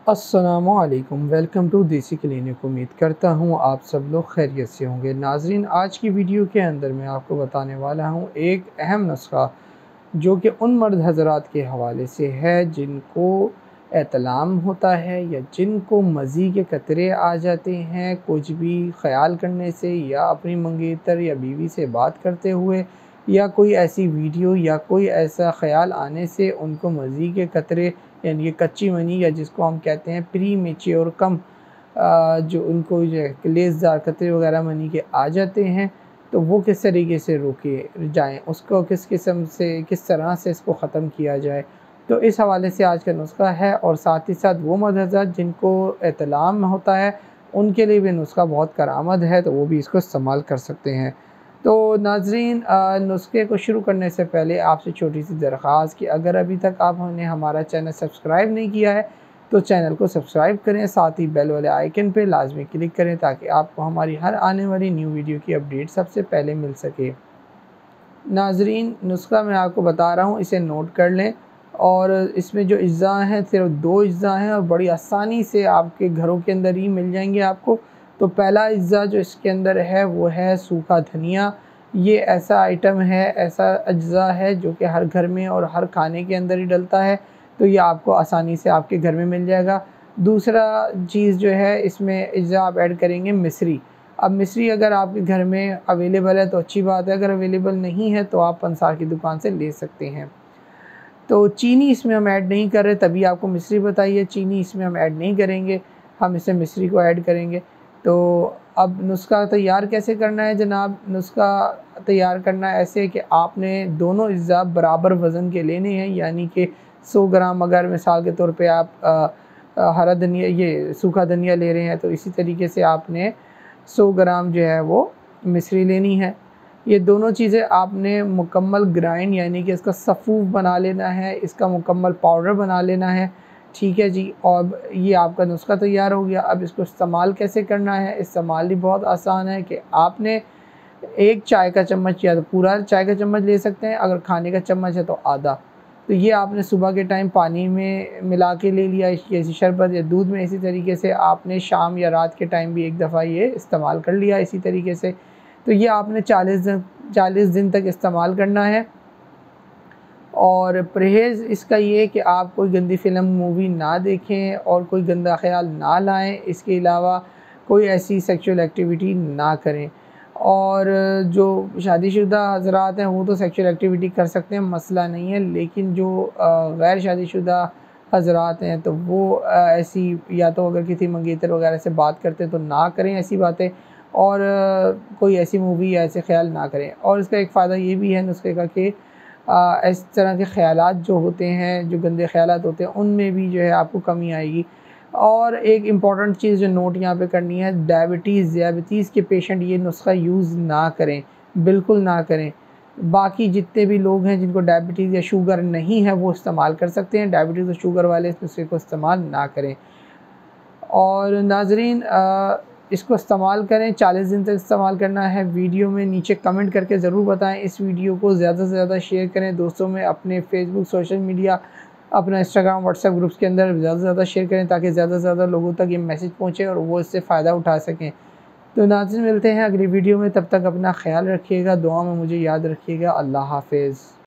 अस्सलामुअलैकुम, welcome to देसी clinic. उम्मीद करता हूँ आप सब लोग खैरियत से होंगे। नाजरीन, आज की वीडियो के अंदर मैं आपको बताने वाला हूँ एक अहम नुस्खा जो कि उन मर्द हज़रात के हवाले से है जिनको एतलाम होता है या जिनको मज़ी के कतरे आ जाते हैं कुछ भी ख़याल करने से, या अपनी मंगेतर या बीवी से बात करते हुए, या कोई ऐसी वीडियो या कोई ऐसा ख़याल आने से उनको मज़ी के कतरे यानी कि कच्ची मनी, या जिसको हम कहते हैं प्री मेच्योर कम, जो उनको जो है लेसदार कतरे वगैरह मनी के आ जाते हैं, तो वो किस तरीके से रोके जाएँ, उसको किस किस्म से किस तरह से इसको ख़त्म किया जाए। तो इस हवाले से आज का नुस्खा है, और साथ ही साथ वो मर्द हज़रात जिनको एतलाम होता है उनके लिए भी नुस्खा बहुत करामद है, तो वो भी इसको इस्तेमाल कर सकते हैं। तो नाज़रीन, नुस्खे को शुरू करने से पहले आपसे छोटी सी दरख्वास्त कि अगर अभी तक आपने हमारा चैनल सब्सक्राइब नहीं किया है तो चैनल को सब्सक्राइब करें, साथ ही बेल वाले आइकन पे लाजमी क्लिक करें ताकि आपको हमारी हर आने वाली न्यू वीडियो की अपडेट सबसे पहले मिल सके। नाज़रीन, नुस्खा मैं आपको बता रहा हूँ, इसे नोट कर लें। और इसमें जो अज्जा हैं सिर्फ 2 अज्जा हैं और बड़ी आसानी से आपके घरों के अंदर ही मिल जाएंगे आपको। तो पहला अज्जा जो इसके अंदर है वो है सूखा धनिया। ये ऐसा आइटम है, ऐसा अज्जा है जो कि हर घर में और हर खाने के अंदर ही डलता है, तो ये आपको आसानी से आपके घर में मिल जाएगा। दूसरा चीज़ जो है इसमें अज्जा आप ऐड करेंगे मिश्री। अब मिश्री अगर आपके घर में अवेलेबल है तो अच्छी बात है, अगर अवेलेबल नहीं है तो आप पंसार की दुकान से ले सकते हैं। तो चीनी इसमें हम ऐड नहीं कर रहे, तभी आपको मिश्री बताइए, चीनी इसमें हम ऐड नहीं करेंगे, हम इसमें मिश्री को ऐड करेंगे। तो अब नुस्खा तैयार कैसे करना है जनाब? नुस्खा तैयार करना ऐसे कि आपने दोनों अज्जा बराबर वज़न के लेने हैं, यानी कि 100 ग्राम अगर मिसाल के तौर पे आप हरा धनिया ये सूखा धनिया ले रहे हैं तो इसी तरीके से आपने 100 ग्राम जो है वो मिश्री लेनी है। ये दोनों चीज़ें आपने मुकम्मल ग्राइंड यानी कि इसका सफ़ूफ बना लेना है, इसका मुकम्मल पाउडर बना लेना है। ठीक है जी, और ये आपका नुस्खा तैयार हो गया। अब इसको इस्तेमाल कैसे करना है? इस्तेमाल भी बहुत आसान है कि आपने 1 चाय का चम्मच या तो पूरा चाय का चम्मच ले सकते हैं, अगर खाने का चम्मच है तो आधा। तो ये आपने सुबह के टाइम पानी में मिला के ले लिया, जैसे शरबत या दूध में। इसी तरीके से आपने शाम या रात के टाइम भी एक दफ़ा ये इस्तेमाल कर लिया इसी तरीके से। तो ये आपने 40 दिन तक इस्तेमाल करना है। और परहेज़ इसका ये है कि आप कोई गंदी फ़िल्म मूवी ना देखें और कोई गंदा ख़्याल ना लाएँ, इसके अलावा कोई ऐसी सेक्सुअल एक्टिविटी ना करें। और जो शादीशुदा हज़रात हैं वो तो सेक्सुअल एक्टिविटी कर सकते हैं, मसला नहीं है, लेकिन जो गैर शादीशुदा हज़रात हैं तो वो ऐसी, या तो अगर किसी मंगेतर वगैरह से बात करते हैं तो ना करें ऐसी बातें, और कोई ऐसी मूवी या ऐसे ख़्याल ना करें। और इसका एक फ़ायदा ये भी है नुस्खे का कि इस तरह के ख़यालात जो होते हैं, जो गंदे ख़यालात होते हैं, उनमें भी जो है आपको कमी आएगी। और एक इम्पॉर्टेंट चीज़ जो नोट यहाँ पे करनी है, डायबिटीज़ के पेशेंट ये नुस्खा यूज़ ना करें, बिल्कुल ना करें। बाकी जितने भी लोग हैं जिनको डायबिटीज़ या शुगर नहीं है वो इस्तेमाल कर सकते हैं, डायबिटीज़ और शुगर वाले इस नुस्खे को इस्तेमाल ना करें। और नाज़रीन, इसको इस्तेमाल करें, 40 दिन तक इस्तेमाल करना है। वीडियो में नीचे कमेंट करके ज़रूर बताएं। इस वीडियो को ज़्यादा से ज़्यादा शेयर करें दोस्तों में, अपने फेसबुक, सोशल मीडिया, अपना इंस्टाग्राम, व्हाट्सएप ग्रुप्स के अंदर ज़्यादा से ज़्यादा शेयर करें ताकि ज़्यादा से ज़्यादा लोगों तक ये मैसेज पहुँचे और वो इससे फ़ायदा उठा सकें। तो नाज़रीन, मिलते हैं अगली वीडियो में, तब तक अपना ख्याल रखिएगा, दुआ में मुझे याद रखिएगा। अल्लाह हाफ़िज़।